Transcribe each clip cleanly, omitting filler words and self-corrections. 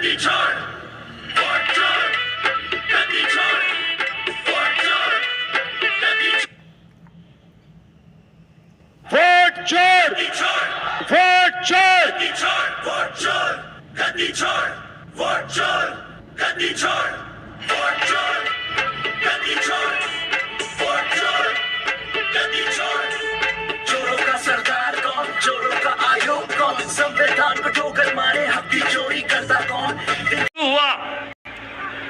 गद्दी छोड़, वोट चोर, गद्दी छोड़, वोट चोर, गद्दी वोट चोर, गद्दी छोड़, वोट चोर, गद्दी छोड़, वोट चोर, गद्दी छोड़, वोट चोर, गद्दी छोड़, वोट चोर, गद्दी छोड़, वोट चोर, गद्दी छोड़। चोरों का सरदार कौन, चोरों का आयोग कौन, संविधान को ठोकर मारे हक की चोरी करता कौन। हुआ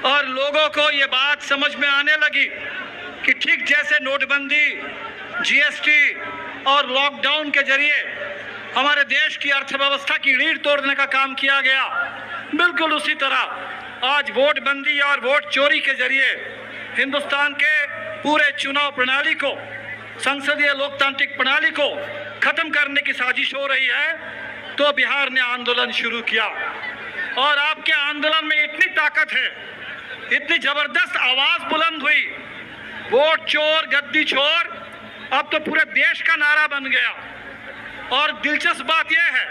और लोगों को ये बात समझ में आने लगी कि ठीक जैसे नोटबंदी, जीएसटी और लॉकडाउन के जरिए हमारे देश की अर्थव्यवस्था की रीढ़ तोड़ने का काम किया गया, बिल्कुल उसी तरह आज वोट बंदी और वोट चोरी के जरिए हिंदुस्तान के पूरे चुनाव प्रणाली को, संसदीय लोकतांत्रिक प्रणाली को खत्म करने की साजिश हो रही है। तो बिहार ने आंदोलन शुरू किया और आपके आंदोलन में इतनी ताकत है, इतनी जबरदस्त आवाज बुलंद हुई, वोट चोर गद्दी छोर अब तो पूरे देश का नारा बन गया। और दिलचस्प बात यह है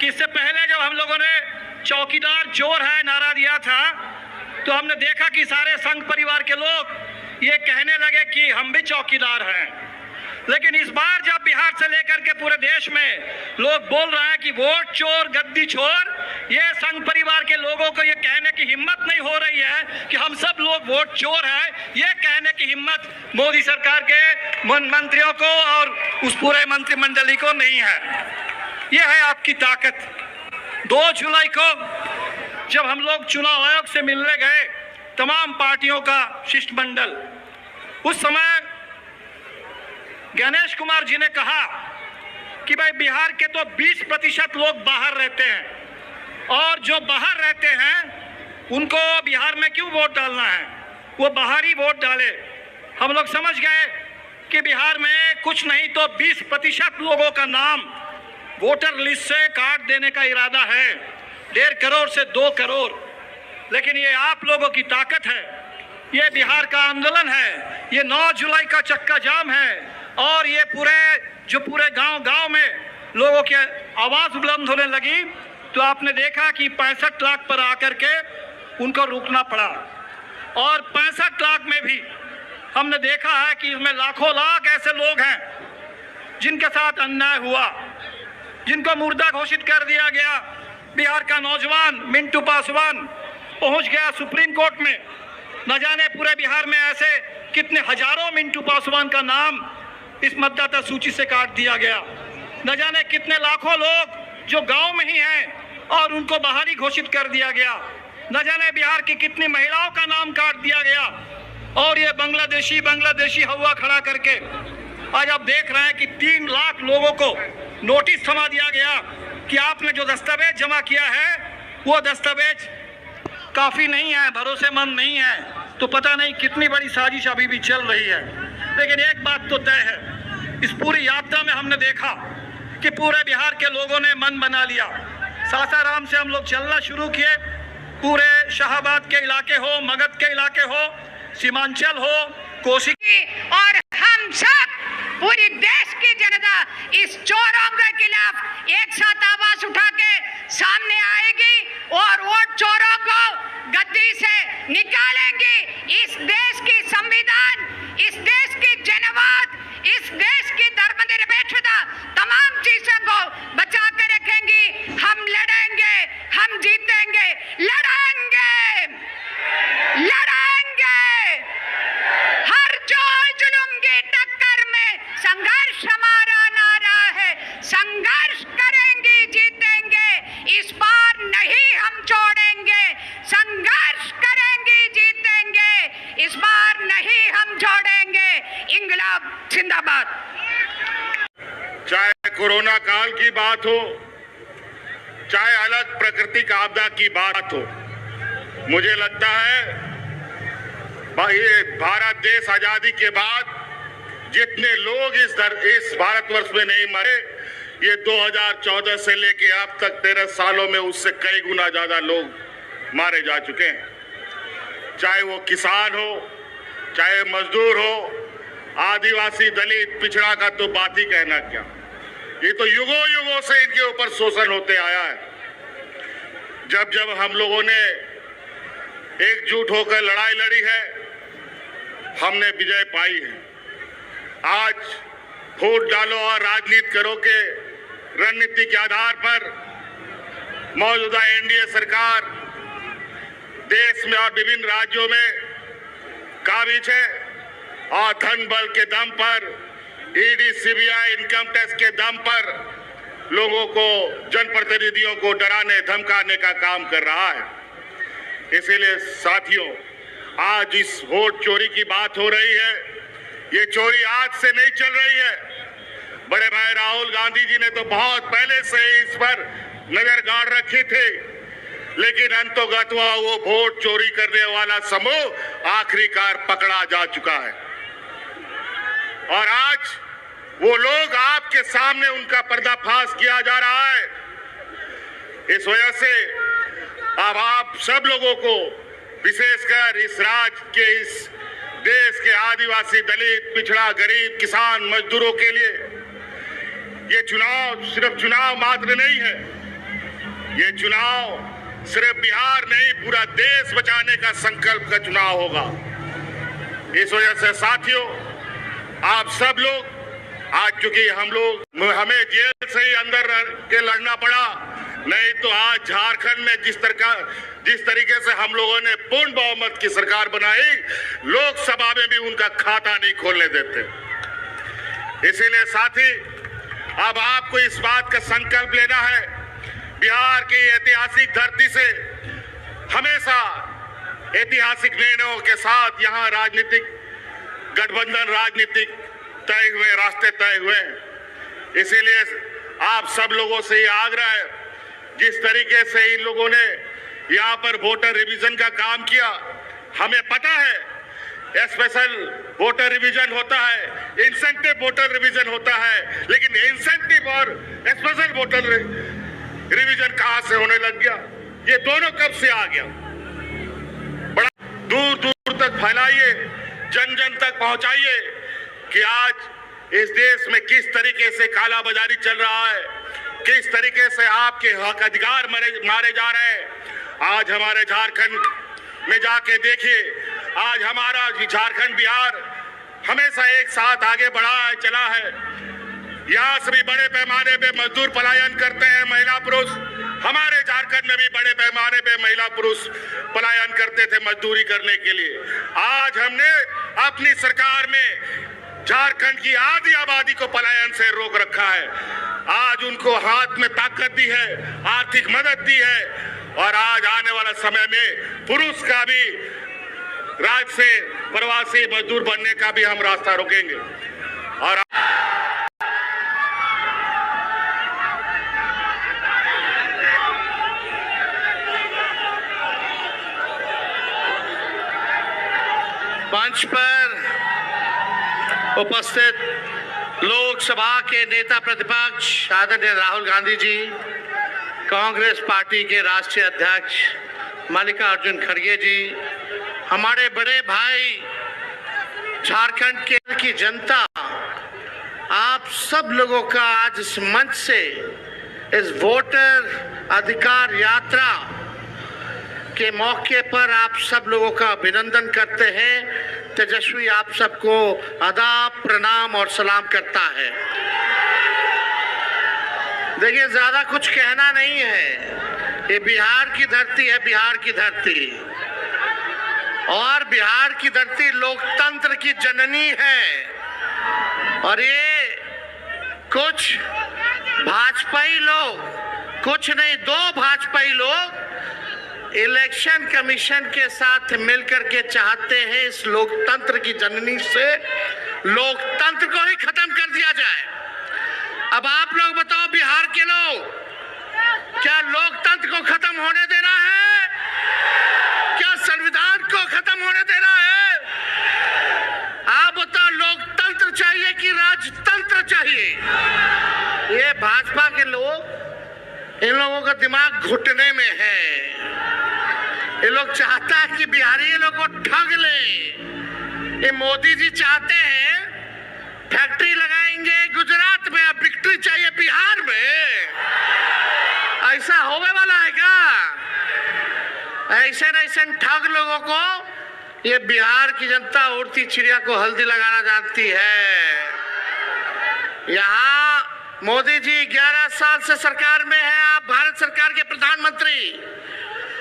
कि इससे पहले जब हम लोगों ने चौकीदार चोर है नारा दिया था तो हमने देखा कि सारे संघ परिवार के लोग ये कहने लगे कि हम भी चौकीदार हैं। लेकिन इस बार जब बिहार से लेकर के पूरे देश में लोग बोल रहे हैं कि वोट चोर गद्दी छोर, ये संघ परिवार के लोगों को ये कहने की हिम्मत नहीं हो रही है कि हम सब लोग वोट चोर हैं, ये कहने की हिम्मत मोदी सरकार के मंत्रियों को और उस पूरे मंत्रिमंडली को नहीं है। ये है आपकी ताकत। 2 जुलाई को जब हम लोग चुनाव आयोग से मिलने गए, तमाम पार्टियों का शिष्टमंडल, उस समय गणेश कुमार जी ने कहा कि भाई बिहार के तो 20% लोग बाहर रहते हैं और जो बाहर रहते हैं उनको बिहार में क्यों वोट डालना है, वो बाहर ही वोट डाले। हम लोग समझ गए कि बिहार में कुछ नहीं तो 20% लोगों का नाम वोटर लिस्ट से काट देने का इरादा है, 1.5 करोड़ से 2 करोड़। लेकिन ये आप लोगों की ताकत है, ये बिहार का आंदोलन है, ये 9 जुलाई का चक्का जाम है और ये पूरे गांव में लोगों की आवाज़ बुलंद होने लगी। तो आपने देखा कि 65 लाख पर आकर के उनको रुकना पड़ा और 65 लाख में भी हमने देखा है कि इसमें लाखों लाख ऐसे लोग हैं जिनके साथ अन्याय हुआ, जिनको मुर्दा घोषित कर दिया गया। बिहार का नौजवान मिंटू पासवान पहुंच गया सुप्रीम कोर्ट में। न जाने पूरे बिहार में ऐसे कितने हजारों मिंटू पासवान का नाम इस मतदाता सूची से काट दिया गया। न जाने कितने लाखों लोग जो गांव में ही हैं और उनको बाहर ही घोषित कर दिया गया। न जाने बिहार की कितनी महिलाओं का नाम काट दिया गया और ये बांग्लादेशी हवा खड़ा करके आज आप देख रहे हैं कि 3 लाख लोगों को नोटिस थमा दिया गया कि आपने जो दस्तावेज जमा किया है वो दस्तावेज काफ़ी नहीं है, भरोसेमंद नहीं है। तो पता नहीं कितनी बड़ी साजिश अभी भी चल रही है। लेकिन एक बात तो तय है, इस पूरी यात्रा में हमने देखा कि पूरे बिहार के लोगों ने मन बना लिया। सासाराम से हम लोग चलना शुरू किए, पूरे शाहाबाद के इलाके हो, मगध के इलाके हो, सीमांचल हो, कोसी, और हम सब पूरी देश की जनता इस चोरों के खिलाफ एक साथ आवाज उठा के सामने आएगी और वोट चोरों को गद्दी से निकालेंगे। इस देश की संविधान, इस देश की जनवाद, इस देश की धर्मनिरपेक्षता, तमाम चीजों को बचा के रखेंगे। हम लड़ेंगे, हम जीतेंगे, लड़ेंगे, लड़ेंगे। हर जोर जुलूम की टक्कर में संघर्ष हमारा नारा है। संघर्ष करेंगे, जीतेंगे, इस बार नहीं हम छोड़ेंगे। संघर्ष करेंगे, जीतेंगे, इस बार नहीं हम छोड़ेंगे। इंकलाब जिंदाबाद। चाहे कोरोना काल की बात हो, चाहे अलग प्राकृतिक आपदा की बात हो, मुझे लगता है ये भारत देश आजादी के बाद जितने लोग इस भारतवर्ष में नहीं मरे, ये 2014 से लेके अब तक 13 सालों में उससे कई गुना ज्यादा लोग मारे जा चुके हैं। चाहे वो किसान हो, चाहे मजदूर हो, आदिवासी, दलित, पिछड़ा का तो बात ही कहना क्या। ये तो युगों युगों से इनके ऊपर शोषण होते आया है। जब जब हम लोगों ने एकजुट होकर लड़ाई लड़ी है, हमने विजय पाई है। आज वोट डालो और राजनीति करो के रणनीति के आधार पर मौजूदा एनडीए सरकार देश में और विभिन्न राज्यों में काबिज है और धन बल के दम पर, ईडी, सीबीआई, इनकम टैक्स के दम पर लोगों को, जनप्रतिनिधियों को डराने धमकाने का काम कर रहा है। इसीलिए साथियों, आज इस वोट चोरी की बात हो रही है। ये चोरी आज से नहीं चल रही है। बड़े भाई राहुल गांधी जी ने तो बहुत पहले से इस पर नजर गाड़ रखी थी, लेकिन अंतोगत्वा वो वोट चोरी करने वाला समूह आखिरकार पकड़ा जा चुका है और आज वो लोग आपके सामने उनका पर्दाफाश किया जा रहा है। इस वजह से अब आप सब लोगों को, विशेषकर इस राज्य के, इस देश के आदिवासी, दलित, पिछड़ा, गरीब, किसान, मजदूरों के लिए ये चुनाव सिर्फ चुनाव मात्र नहीं है। ये चुनाव सिर्फ बिहार नहीं, पूरा देश बचाने का संकल्प का चुनाव होगा। इस वजह से साथियों, आप सब लोग आज, चूंकि हमें जेल से ही अंदर के लड़ना पड़ा, नहीं तो आज झारखंड में जिस तरीके से हम लोगों ने पूर्ण बहुमत की सरकार बनाई, लोकसभा में भी उनका खाता नहीं खोलने देते। इसीलिए साथी, अब आपको इस बात का संकल्प लेना है, बिहार की ऐतिहासिक धरती से हमेशा ऐतिहासिक निर्णयों के साथ यहाँ राजनीतिक गठबंधन, राजनीतिक तय हुए, रास्ते तय हुए हैं। इसीलिए आप सब लोगों से ये आग्रह है, जिस तरीके से इन लोगों ने यहाँ पर वोटर रिवीजन का काम किया, हमें पता है स्पेशल वोटर रिवीजन होता है, इंसेंटिव वोटर रिवीजन होता है, लेकिन इंसेंटिव और स्पेशल वोटर रिवीजन कहां से होने लग गया? ये दोनों कब से आ गया? बड़ा दूर दूर तक फैलाइए, जन जन तक पहुंचाइए कि आज इस देश में किस तरीके से काला बाजारी चल रहा है, किस तरीके से आपके हक अधिकार मारे जा रहे हैं। आज हमारे झारखंड में जाके देखिए, आज हमारा झारखंड, बिहार हमेशा एक साथ आगे बढ़ा है, चला है। यहाँ से भी बड़े पैमाने पे मजदूर पलायन करते हैं, महिला पुरुष। हमारे झारखंड में भी बड़े पैमाने पे महिला पुरुष पलायन करते थे मजदूरी करने के लिए। आज हमने अपनी सरकार में झारखंड की आधी आबादी को पलायन से रोक रखा है। आज उनको हाथ में ताकत दी है, आर्थिक मदद दी है और आज आने वाला समय में पुरुष का भी राज्य से प्रवासी मजदूर बनने का भी हम रास्ता रोकेंगे। और मंच पर उपस्थित लोकसभा के नेता प्रतिपक्ष आदरणीय राहुल गांधी जी, कांग्रेस पार्टी के राष्ट्रीय अध्यक्ष मल्लिकार्जुन खड़गे जी, हमारे बड़े भाई झारखंड की जनता, आप सब लोगों का आज इस मंच से इस वोटर अधिकार यात्रा के मौके पर आप सब लोगों का अभिनंदन करते हैं। तेजस्वी आप सबको आदाब, प्रणाम और सलाम करता है। देखिए, ज्यादा कुछ कहना नहीं है। ये बिहार की धरती है, बिहार की धरती, और बिहार की धरती लोकतंत्र की जननी है। और ये कुछ भाजपाई लोग, कुछ नहीं, 2 भाजपाई लोग इलेक्शन कमीशन के साथ मिलकर के चाहते हैं इस लोकतंत्र की जननी से लोकतंत्र को ही खत्म कर दिया जाए। अब आप लोग बताओ, बिहार के लोग, क्या लोकतंत्र को खत्म होने देना है? क्या संविधान को खत्म होने देना है? आप बताओ, लोकतंत्र चाहिए कि राजतंत्र चाहिए? ये भाजपा के लोग, इन लोगों का दिमाग घुटने में है। ये लोग चाहता है कि बिहारी लोग को ठग ले। ये मोदी जी चाहते हैं फैक्ट्री लगाएंगे गुजरात में, अब विक्ट्री चाहिए बिहार में। ऐसा होने वाला है क्या? ऐसे ठग लोगों को ये बिहार की जनता उड़ती चिड़िया को हल्दी लगाना जानती है। यहाँ मोदी जी 11 साल से सरकार में है, आप भारत सरकार के प्रधानमंत्री,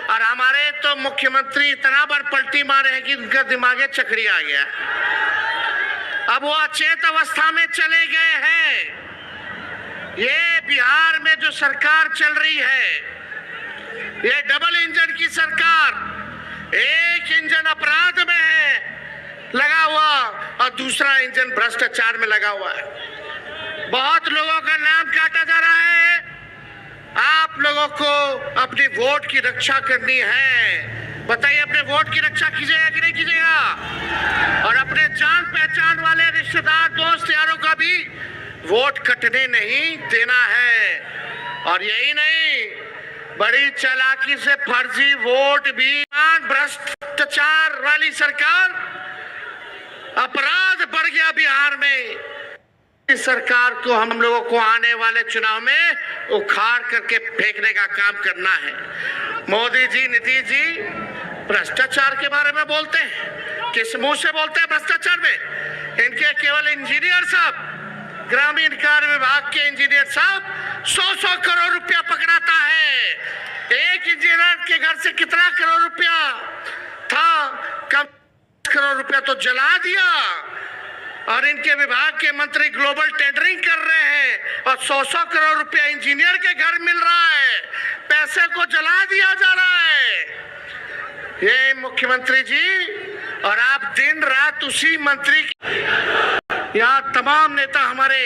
और हमारे तो मुख्यमंत्री इतना बार पलटी मारे हैं कि उनका दिमागे चक्री आ गया। अब वो अचेत अवस्था में चले गए हैं। ये बिहार में जो सरकार चल रही है, ये डबल इंजन की सरकार, एक इंजन अपराध में है लगा हुआ और दूसरा इंजन भ्रष्टाचार में लगा हुआ है। बहुत लोगों का नाम काटा जा रहा है। आप लोगों को अपनी वोट की रक्षा करनी है। बताइए, अपने वोट की रक्षा कीजिएगा कि नहीं कीजिएगा? और अपने जान पहचान वाले रिश्तेदार, दोस्त यारों का भी वोट कटने नहीं देना है। और यही नहीं, बड़ी चालाकी से फर्जी वोट भी, भ्रष्टाचार वाली सरकार, अपराध बढ़ गया बिहार में। इस सरकार को हम लोगों को आने वाले चुनाव में उखाड़ करके फेंकने का काम करना है। मोदी जी, नीतीश जी भ्रष्टाचार के बारे में बोलते हैं, किस मुंह से बोलते हैं भ्रष्टाचार में? इनके केवल इंजीनियर साहब, ग्रामीण कार्य विभाग के इंजीनियर साहब 100-100 करोड़ रुपया पकड़ाता है। एक इंजीनियर के घर से कितना करोड़ रुपया था? कम करोड़ रुपया तो जला दिया। और इनके विभाग के मंत्री ग्लोबल टेंडरिंग कर रहे हैं और 100-100 करोड़ रुपया इंजीनियर के घर मिल रहा है। पैसे को जला दिया जा रहा है। ये मुख्यमंत्री जी, और आप दिन रात उसी मंत्री, यहाँ तमाम नेता हमारे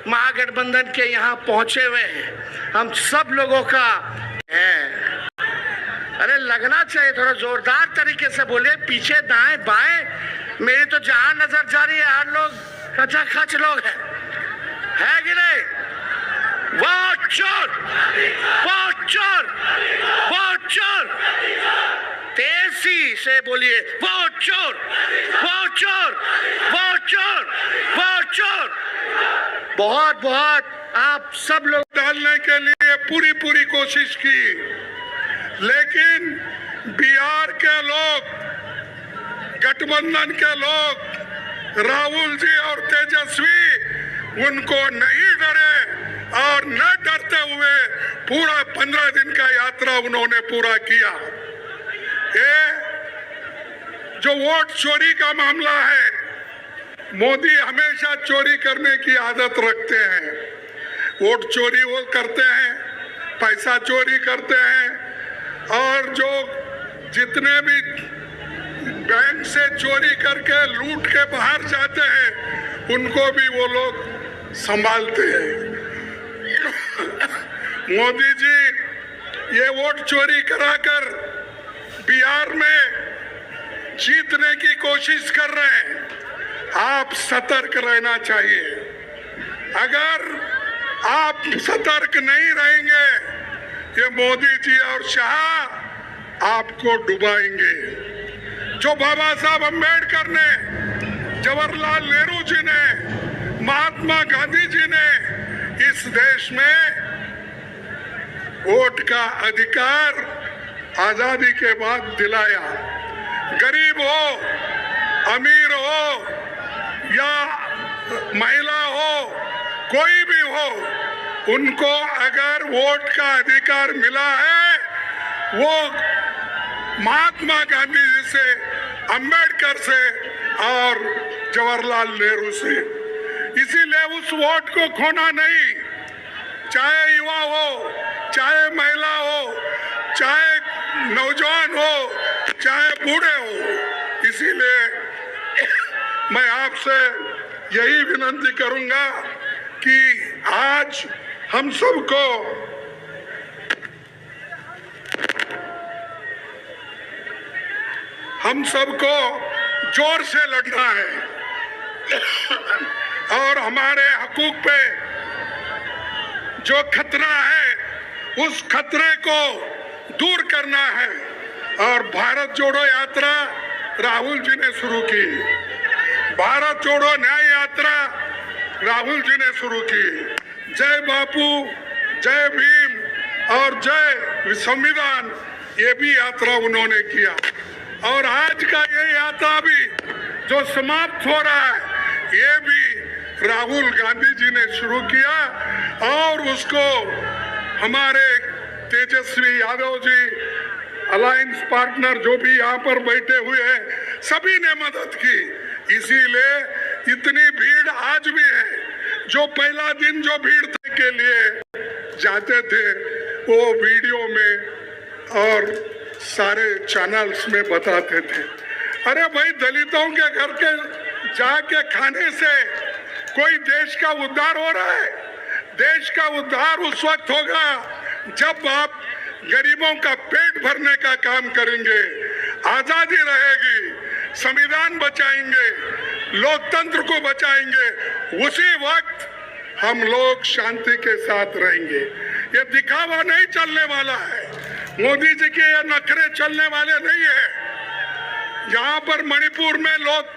महागठबंधन के यहाँ पहुंचे हुए हैं। हम सब लोगों का है। अरे लगना चाहिए, थोड़ा जोरदार तरीके से बोले, पीछे दाएं बाएं। मेरी तो जहां नजर जा रही है, हर लोग खचाखच लोग है कि नहीं? वोट चोर, वोट चोर, वोट चोर। तेजी से बोलिए, वोट चोर, वोट चोर, वोट चोर, वोट चोर। बहुत बहुत आप सब लोग डालने के लिए पूरी कोशिश की, लेकिन बिहार के लोग, गठबंधन के लोग, राहुल जी और तेजस्वी उनको नहीं डरे और न डरते हुए पूरा 15 दिन का यात्रा उन्होंने पूरा किया। ये जो वोट चोरी का मामला है, मोदी हमेशा चोरी करने की आदत रखते हैं। वोट चोरी वो करते हैं, पैसा चोरी करते हैं, और जो जितने भी बैंक से चोरी करके लूट के बाहर जाते हैं, उनको भी वो लोग संभालते हैं। मोदी जी ये वोट चोरी कराकर बिहार में जीतने की कोशिश कर रहे हैं। आप सतर्क रहना चाहिए। अगर आप सतर्क नहीं रहेंगे, ये मोदी जी और शाह आपको डुबाएंगे। जो बाबा साहब अम्बेडकर ने, जवाहरलाल नेहरू जी ने, महात्मा गांधी जी ने इस देश में वोट का अधिकार आजादी के बाद दिलाया। गरीब हो, अमीर हो या महिला हो, कोई भी हो, उनको अगर वोट का अधिकार मिला है, वो महात्मा गांधी जी से, अंबेडकर से और जवाहरलाल नेहरू से। इसीलिए उस वोट को खोना नहीं, चाहे युवा हो, चाहे महिला हो, चाहे नौजवान हो, चाहे बूढ़े हो। इसीलिए मैं आपसे यही विनती करूंगा कि आज हम सबको जोर से लड़ना है और हमारे हकूक पे जो खतरा है, उस खतरे को दूर करना है। और भारत जोड़ो यात्रा राहुल जी ने शुरू की, भारत जोड़ो न्याय यात्रा राहुल जी ने शुरू की। जय बापू, जय भीम और जय संविधान, ये भी यात्रा उन्होंने किया। और आज का ये यात्रा भी जो समाप्त हो रहा है, ये भी राहुल गांधी जी ने शुरू किया और उसको हमारे तेजस्वी यादव जी, अलायंस पार्टनर जो भी यहाँ पर बैठे हुए हैं, सभी ने मदद की। इसीलिए इतनी भीड़ आज भी है। जो पहला दिन जो भीड़ के लिए जाते थे वो वीडियो में और सारे चैनल्स में बताते थे। अरे भाई, दलितों के घर के जाके खाने से कोई देश का उद्धार हो रहा है? देश का उद्धार उस वक्त होगा जब आप गरीबों का पेट भरने का काम करेंगे, आजादी रहेगी, संविधान बचाएंगे, लोकतंत्र को बचाएंगे, उसी वक्त हम लोग शांति के साथ रहेंगे। ये दिखावा नहीं चलने वाला है, मोदी जी के ये नखरे चलने वाले नहीं है। यहाँ पर मणिपुर में लोग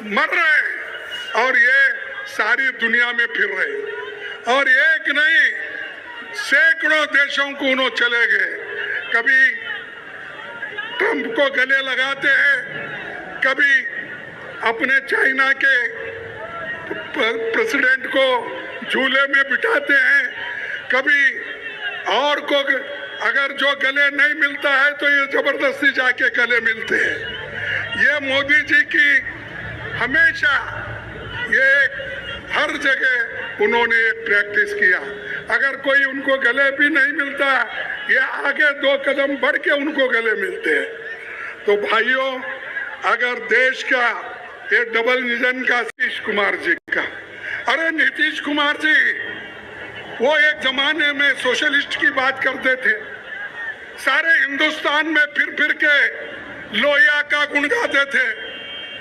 मर रहे हैं और ये सारी दुनिया में फिर रहे हैं और एक नहीं सैकड़ों देशों को उन्होंने चले गए। कभी ट्रंप को गले लगाते हैं, कभी अपने चाइना के प्रेसिडेंट को झूले में बिठाते हैं, कभी और को अगर जो गले नहीं मिलता है तो ये जबरदस्ती जाके गले मिलते हैं। ये मोदी जी की हमेशा ये हर जगह उन्होंने एक प्रैक्टिस किया। अगर कोई उनको गले भी नहीं मिलता, ये आगे 2 कदम बढ़ के उनको गले मिलते हैं। तो भाइयों, अगर देश का ये डबल इंजन का नीतीश कुमार जी का, अरे नीतीश कुमार जी वो एक जमाने में सोशलिस्ट की बात करते थे, सारे हिंदुस्तान में फिर के लोहिया का गुण गाते थे,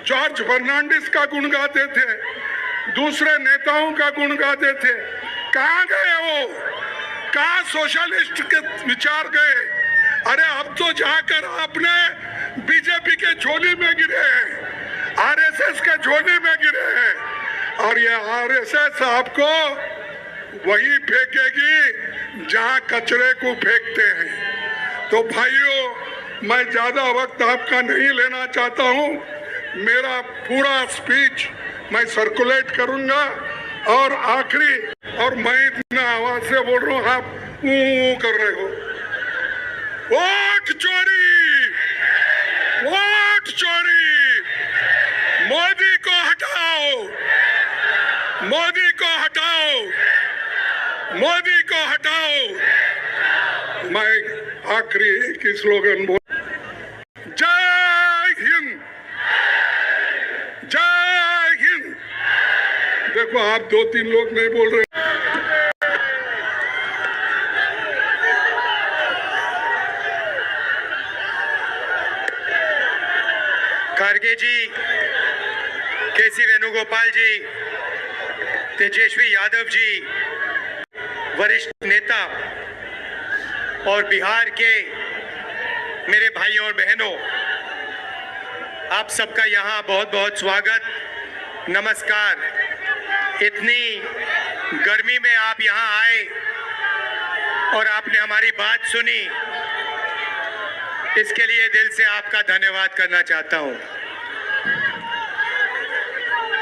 जॉर्ज फर्नांडिस का गुण गाते थे, दूसरे नेताओं का गुण गाते थे। कहाँ गए वो? कहाँ सोशलिस्ट के विचार गए? अरे अब तो जाकर आपने बीजेपी के झोली में गिरे हैं, आरएसएस के झोली में गिरे हैं और ये आरएसएस आपको वही फेंकेगी जहां कचरे को फेंकते हैं। तो भाइयों, मैं ज्यादा वक्त आपका नहीं लेना चाहता हूं। मेरा पूरा स्पीच मैं सर्कुलेट करूंगा और आखिरी, और मैं इतना आवाज से बोल रहा हूं, आप ऊ कर रहे हो। वोट चोरी, वोट चोरी, मोदी को हटाओ, मोदी को हटाओ, मोदी को हटाओ। मैं आखिरी की स्लोगन बोल, जय हिंद, जय हिंद। देखो, आप 2-3 लोग नहीं बोल रहे। खड़गे जी, केसी वेणुगोपाल जी, तेजस्वी यादव जी, वरिष्ठ नेता और बिहार के मेरे भाइयों और बहनों, आप सबका यहाँ बहुत बहुत स्वागत, नमस्कार। इतनी गर्मी में आप यहाँ आए और आपने हमारी बात सुनी, इसके लिए दिल से आपका धन्यवाद करना चाहता हूँ।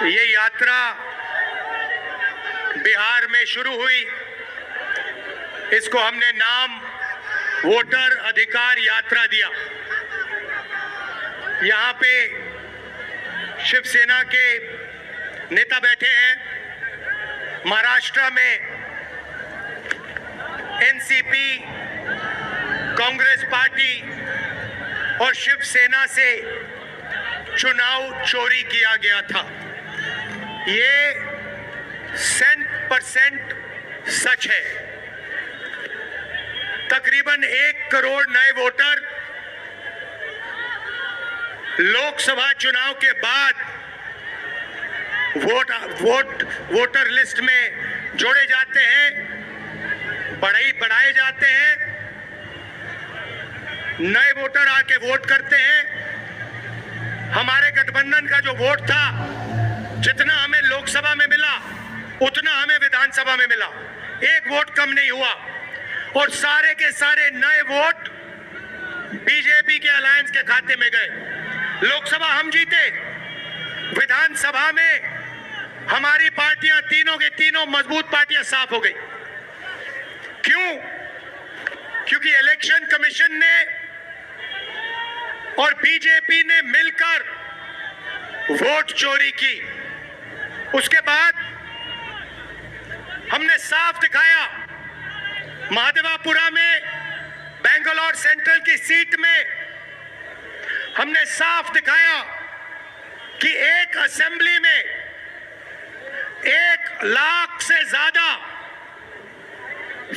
ये यात्रा बिहार में शुरू हुई, इसको हमने नाम वोटर अधिकार यात्रा दिया। यहाँ पे शिवसेना के नेता बैठे हैं, महाराष्ट्र में एनसीपी, कांग्रेस पार्टी और शिवसेना से चुनाव चोरी किया गया था। ये 100% सच है। तकरीबन 1 करोड़ नए वोटर लोकसभा चुनाव के बाद वोटर लिस्ट में जोड़े जाते हैं, बढ़ाए जाते हैं, नए वोटर आके वोट करते हैं। हमारे गठबंधन का जो वोट था, जितना हमें लोकसभा में मिला उतना हमें विधानसभा में मिला, 1 वोट कम नहीं हुआ। और सारे के सारे नए वोट बीजेपी के अलायंस के खाते में गए। लोकसभा हम जीते, विधानसभा में हमारी पार्टियां तीनों की तीनों मजबूत पार्टियां साफ हो गई। क्यों? क्योंकि इलेक्शन कमीशन ने और बीजेपी ने मिलकर वोट चोरी की। उसके बाद हमने साफ दिखाया, महादेवापुरा में बेंगलोर सेंट्रल की सीट में हमने साफ दिखाया कि एक असेंबली में 1 लाख से ज्यादा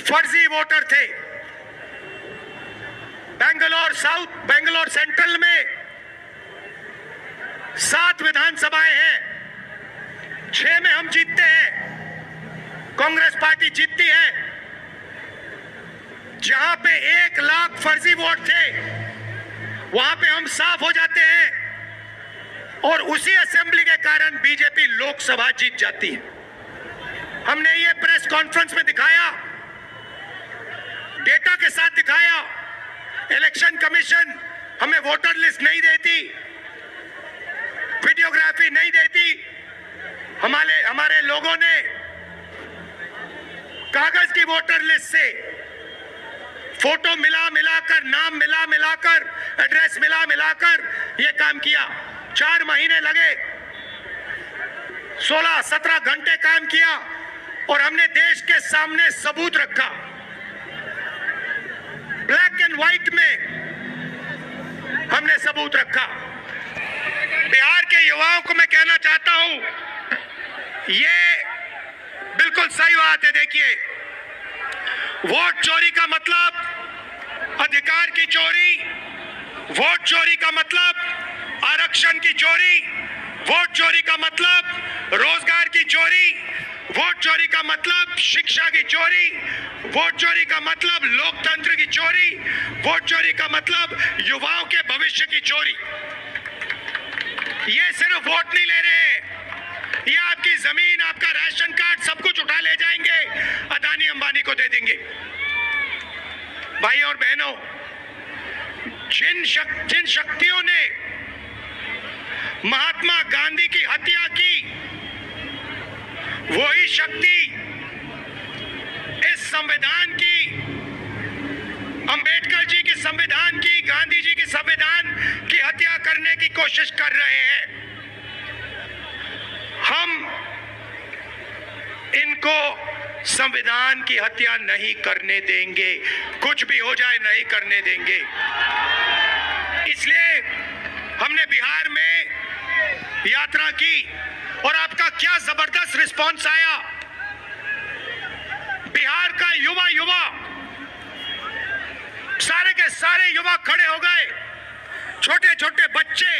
फर्जी वोटर थे। बेंगलोर सेंट्रल में 7 विधानसभाएं हैं, 6 में हम जीतते हैं, कांग्रेस पार्टी जीतती है। जहां पे 1 लाख फर्जी वोट थे वहां पे हम साफ हो जाते हैं और उसी असेंबली के कारण बीजेपी लोकसभा जीत जाती है। हमने ये प्रेस कॉन्फ्रेंस में दिखाया, डेटा के साथ दिखाया। इलेक्शन कमीशन हमें वोटर लिस्ट नहीं देती, वीडियोग्राफी नहीं देती। हमारे लोगों ने कागज की वोटर लिस्ट से फोटो मिलाकर, नाम मिलाकर, एड्रेस मिलाकर यह काम किया। 4 महीने लगे, 16-17 घंटे काम किया और हमने देश के सामने सबूत रखा, ब्लैक एंड व्हाइट में हमने सबूत रखा। बिहार के युवाओं को मैं कहना चाहता हूं, ये बिल्कुल सही बात है। देखिए, वोट चोरी का मतलब अधिकार की चोरी, वोट चोरी का मतलब आरक्षण की चोरी, वोट चोरी का मतलब रोजगार की चोरी, वोट चोरी का मतलब शिक्षा की चोरी, वोट चोरी का मतलब लोकतंत्र की चोरी, वोट चोरी का मतलब युवाओं के भविष्य की चोरी। ये सिर्फ वोट नहीं ले रहे हैं, ये आपकी जमीन, आपका राशन कार्ड, सब कुछ उठा ले जाएंगे, अदानी अंबानी को दे देंगे। भाई और बहनों, जिन शक्तियों ने महात्मा गांधी की हत्या की, वही शक्ति इस संविधान की, अंबेडकर जी के संविधान की, गांधी जी के संविधान की हत्या करने की कोशिश कर रहे हैं। हम इनको संविधान की हत्या नहीं करने देंगे, कुछ भी हो जाए नहीं करने देंगे। इसलिए हमने बिहार में यात्रा की और आपका क्या जबरदस्त रिस्पांस आया। बिहार का युवा सारे के सारे युवा खड़े हो गए, छोटे छोटे बच्चे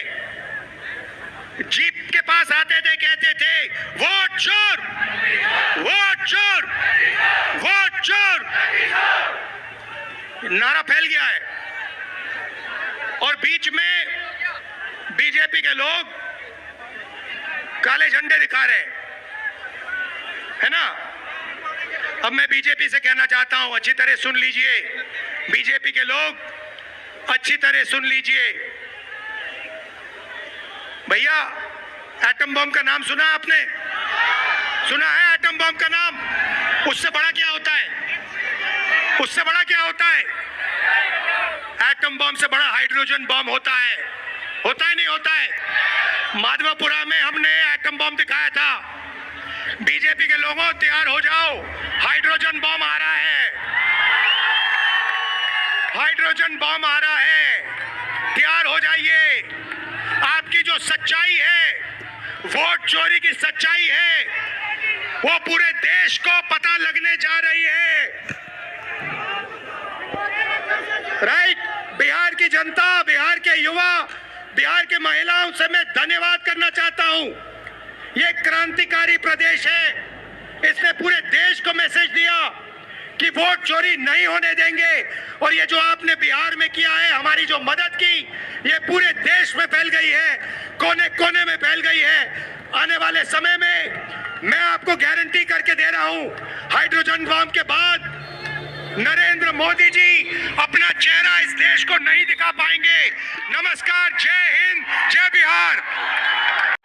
जीप के पास आते थे, कहते थे वोट चोर, वोट चोर, वोट चोर। नारा फैल गया है और बीच में बीजेपी के लोग काले झंडे दिखा रहे है ना। अब मैं बीजेपी से कहना चाहता हूं, अच्छी तरह सुन लीजिए, बीजेपी के लोग अच्छी तरह सुन लीजिए। भैया, एटम बम का नाम सुना आपने? सुना है एटम बम का नाम? उससे बड़ा क्या होता है? उससे बड़ा क्या होता है? एटम बम से बड़ा हाइड्रोजन बम होता है। होता है नहीं होता है? माधवापुरा में हमने एटम बम दिखाया था। बीजेपी के लोगों, तैयार हो जाओ, हाइड्रोजन बम आ रहा है, हाइड्रोजन बम आ रहा है, तैयार हो जाइए। आपकी जो सच्चाई है, वोट चोरी की सच्चाई है, वो पूरे देश को पता लगने जा रही है। राइट? बिहार की जनता, बिहार के युवा, बिहार के महिलाओं से मैं धन्यवाद करना चाहता हूं। ये क्रांतिकारी प्रदेश है, इसने पूरे देश को मैसेज दिया कि वोट चोरी नहीं होने देंगे। और ये जो आपने बिहार में किया है, हमारी जो मदद की, ये पूरे देश में फैल गई है, कोने कोने में फैल गई है। आने वाले समय में मैं आपको गारंटी करके दे रहा हूं, हाइड्रोजन बम के बाद नरेंद्र मोदी जी अपने अपना चेहरा इस देश को नहीं दिखा पाएंगे। नमस्कार, जय हिंद, जय बिहार।